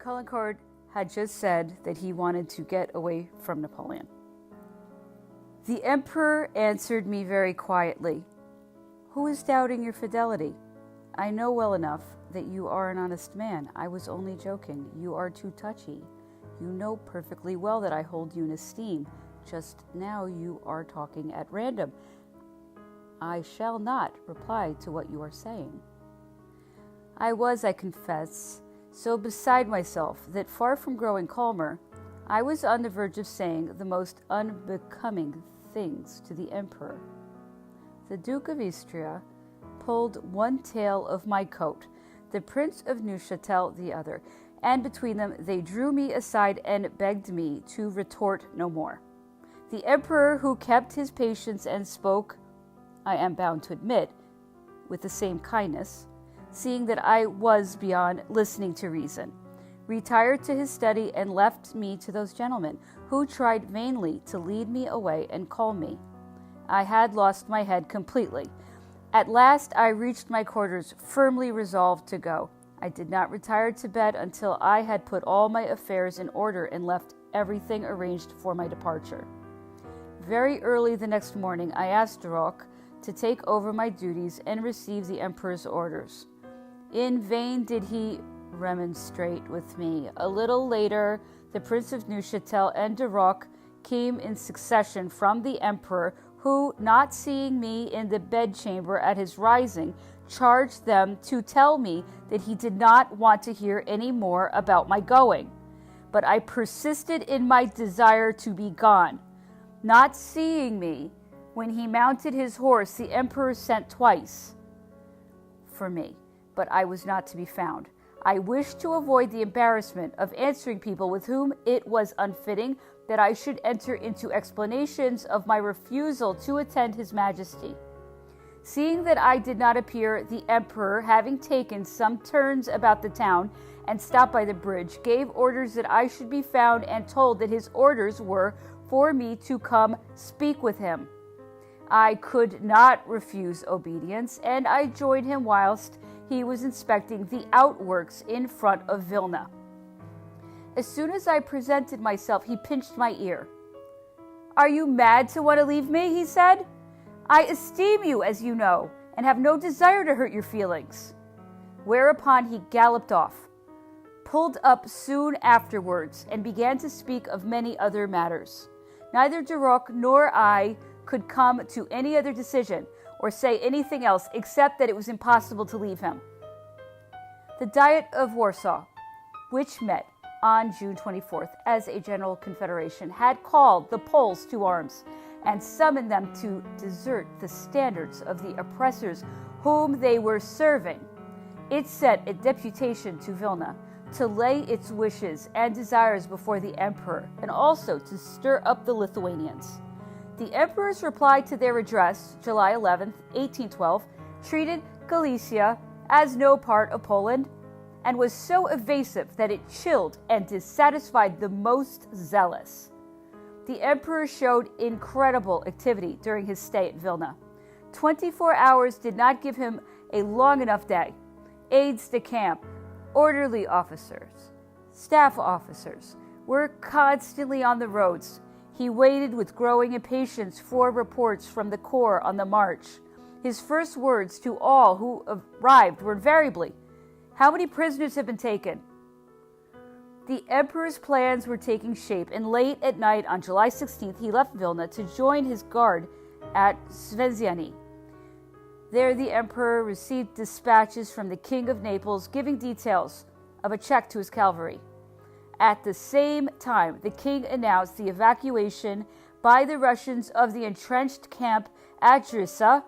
Caulaincourt had just said that he wanted to get away from Napoleon. The emperor answered me very quietly, "Who is doubting your fidelity? I know well enough that you are an honest man. I was only joking. You are too touchy. You know perfectly well that I hold you in esteem. Just now you are talking at random. I shall not reply to what you are saying." I was, I confess, so beside myself that far from growing calmer, I was on the verge of saying the most unbecoming things to the emperor. The Duke of Istria pulled one tail of my coat, the Prince of Neuchâtel the other, and between them they drew me aside and begged me to retort no more. The emperor, who kept his patience and spoke, I am bound to admit, with the same kindness, seeing that I was beyond listening to reason, retired to his study and left me to those gentlemen, who tried vainly to lead me away and calm me. I had lost my head completely. At last I reached my quarters, firmly resolved to go. I did not retire to bed until I had put all my affairs in order and left everything arranged for my departure. Very early the next morning I asked Duroc to take over my duties and receive the emperor's orders. In vain did he remonstrate with me. A little later, the Prince of Neuchâtel and Duroc came in succession from the emperor, who, not seeing me in the bedchamber at his rising, charged them to tell me that he did not want to hear any more about my going. But I persisted in my desire to be gone. Not seeing me, when he mounted his horse, the emperor sent twice for me, but I was not to be found. I wished to avoid the embarrassment of answering people with whom it was unfitting that I should enter into explanations of my refusal to attend His Majesty. Seeing that I did not appear, the emperor, having taken some turns about the town and stopped by the bridge, gave orders that I should be found and told that his orders were for me to come speak with him. I could not refuse obedience, and I joined him whilst he was inspecting the outworks in front of Vilna. As soon as I presented myself, he pinched my ear. "Are you mad to want to leave me?" he said. "I esteem you, as you know, and have no desire to hurt your feelings." Whereupon he galloped off, pulled up soon afterwards, and began to speak of many other matters. Neither Duroc nor I could come to any other decision or say anything else except that it was impossible to leave him. The Diet of Warsaw, which met on June 24th as a general confederation, had called the Poles to arms and summoned them to desert the standards of the oppressors whom they were serving. It sent a deputation to Vilna to lay its wishes and desires before the emperor, and also to stir up the Lithuanians. The emperor's reply to their address, July 11, 1812, treated Galicia as no part of Poland, and was so evasive that it chilled and dissatisfied the most zealous. The emperor showed incredible activity during his stay at Vilna. 24 hours did not give him a long enough day. Aides de camp, orderly officers, staff officers were constantly on the roads. He waited with growing impatience for reports from the corps on the march. His first words to all who arrived were invariably, "How many prisoners have been taken?" The emperor's plans were taking shape, and late at night on July 16th, he left Vilna to join his guard at Svenziani. There the emperor received dispatches from the King of Naples giving details of a check to his cavalry. At the same time, the king announced the evacuation by the Russians of the entrenched camp at Drissa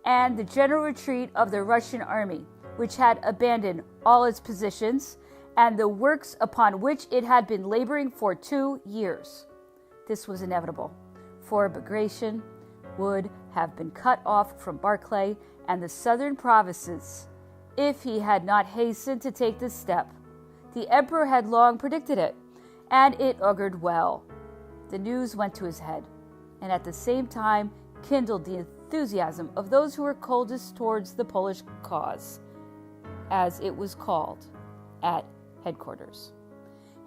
and the general retreat of the Russian army, which had abandoned all its positions and the works upon which it had been laboring for 2 years. This was inevitable, for Bagration would have been cut off from Barclay and the southern provinces if he had not hastened to take this step. The emperor had long predicted it, and it augured well. The news went to his head, and at the same time kindled the enthusiasm of those who were coldest towards the Polish cause, as it was called at headquarters.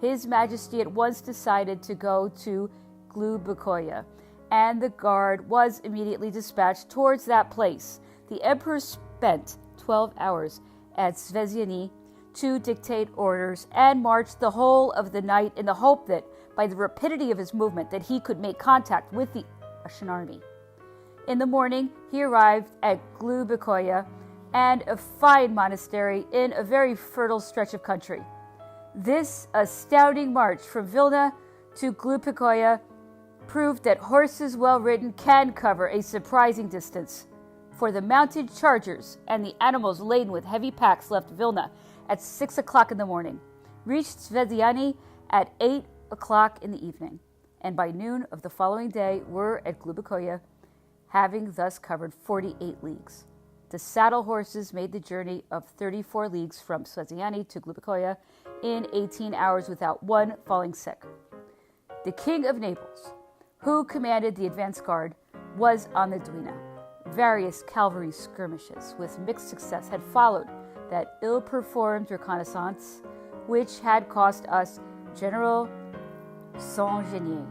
His Majesty at once decided to go to Glubakoya, and the guard was immediately dispatched towards that place. The emperor spent 12 hours at Zvezdiany to dictate orders and marched the whole of the night in the hope that, by the rapidity of his movement, that he could make contact with the Russian army. In the morning, he arrived at Glubakoya, and a fine monastery in a very fertile stretch of country. This astounding march from Vilna to Glubakoya proved that horses well ridden can cover a surprising distance, for the mounted chargers and the animals laden with heavy packs left Vilna at 6 o'clock in the morning, reached Zvezdiany at 8 o'clock in the evening, and by noon of the following day were at Glubakoya, having thus covered 48 leagues. The saddle horses made the journey of 34 leagues from Zvezdiany to Glubakoya in 18 hours without one falling sick. The King of Naples, who commanded the advance guard, was on the Dwina. Various cavalry skirmishes with mixed success had followed that ill-performed reconnaissance, which had cost us General Saint-Genier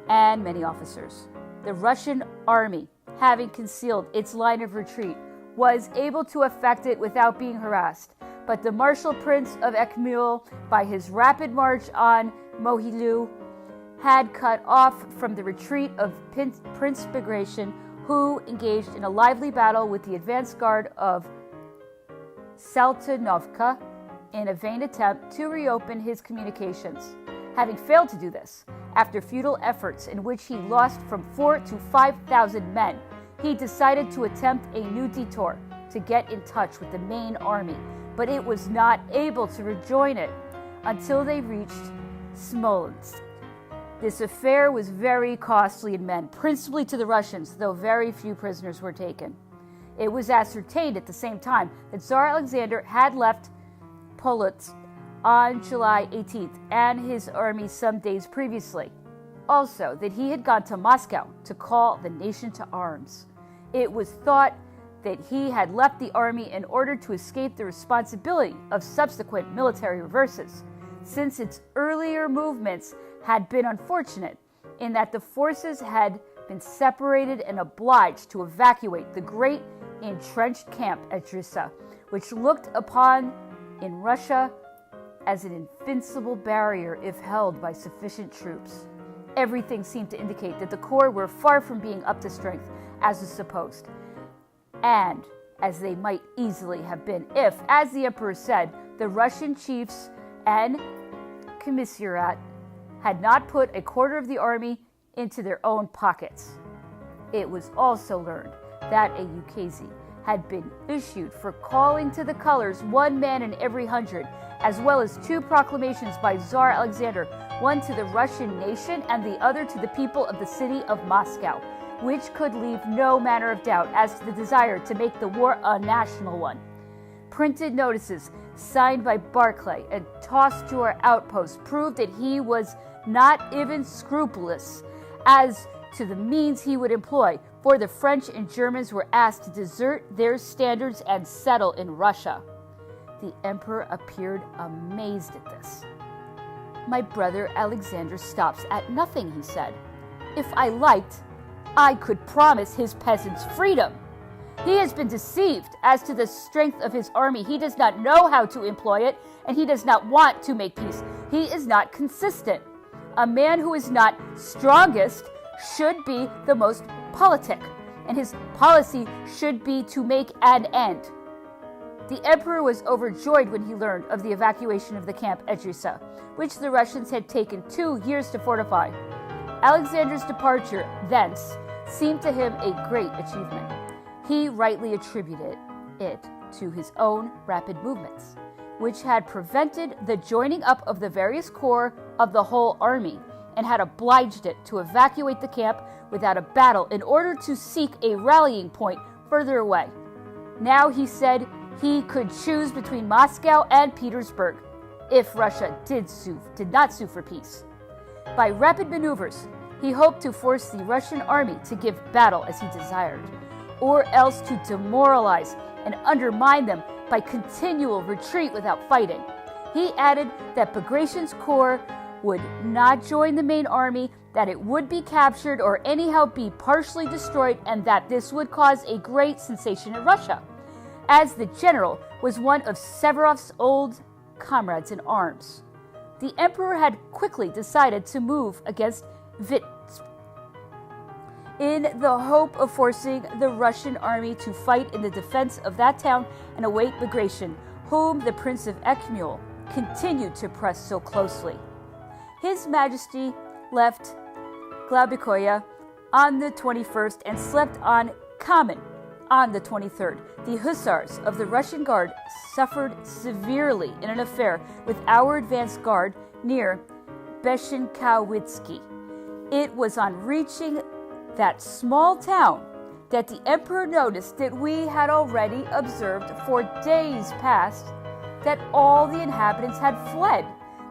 and many officers. The Russian army, having concealed its line of retreat, was able to effect it without being harassed, but the Marshal Prince of Ekmul, by his rapid march on Mohilou, had cut off from the retreat of Prince Bagration, who engaged in a lively battle with the advance guard of Saltanovka in a vain attempt to reopen his communications. Having failed to do this, after futile efforts in which he lost from 4,000 to 5,000 men, he decided to attempt a new detour to get in touch with the main army, but it was not able to rejoin it until they reached Smolensk. This affair was very costly in men, principally to the Russians, though very few prisoners were taken. It was ascertained at the same time that Tsar Alexander had left Polotsk on July 18th and his army some days previously. Also, that he had gone to Moscow to call the nation to arms. It was thought that he had left the army in order to escape the responsibility of subsequent military reverses, since its earlier movements had been unfortunate in that the forces had been separated and obliged to evacuate the great entrenched camp at Drissa, which looked upon in Russia as an invincible barrier if held by sufficient troops. Everything seemed to indicate that the corps were far from being up to strength, as was supposed, and as they might easily have been if, as the emperor said, the Russian chiefs and commissariat had not put a quarter of the army into their own pockets. It was also learned that a ukase had been issued for calling to the colors 1 man in every 100, as well as 2 proclamations by Tsar Alexander, one to the Russian nation and the other to the people of the city of Moscow, which could leave no manner of doubt as to the desire to make the war a national one. Printed notices signed by Barclay and tossed to our outposts proved that he was not even scrupulous as to the means he would employ, for the French and Germans were asked to desert their standards and settle in Russia. The emperor appeared amazed at this. "My brother Alexander stops at nothing," he said. "If I liked, I could promise his peasants freedom. He has been deceived as to the strength of his army. He does not know how to employ it, and he does not want to make peace. He is not consistent. A man who is not strongest should be the most politic, and his policy should be to make an end." The emperor was overjoyed when he learned of the evacuation of the camp at Drissa, which the Russians had taken 2 years to fortify. Alexander's departure thence seemed to him a great achievement. He rightly attributed it to his own rapid movements, which had prevented the joining up of the various corps of the whole army, and had obliged it to evacuate the camp without a battle in order to seek a rallying point further away. Now, he said, he could choose between Moscow and Petersburg, if Russia did not sue for peace. By rapid maneuvers, he hoped to force the Russian army to give battle as he desired, or else to demoralize and undermine them by continual retreat without fighting. He added that Bagration's corps would not join the main army, that it would be captured or anyhow be partially destroyed, and that this would cause a great sensation in Russia, as the general was one of Severov's old comrades in arms. The emperor had quickly decided to move against Vitebsk in the hope of forcing the Russian army to fight in the defense of that town and await Bagration, whom the Prince of Ekmul continued to press so closely. His Majesty left Glaubikoye on the 21st and slept on Kamen on the 23rd. The hussars of the Russian Guard suffered severely in an affair with our advance guard near Beshenkowitsky. It was on reaching that small town that the emperor noticed that we had already observed for days past that all the inhabitants had fled,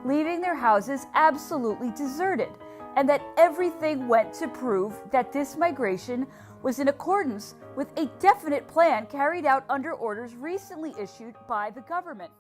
leaving their houses absolutely deserted, and that everything went to prove that this migration was in accordance with a definite plan carried out under orders recently issued by the government.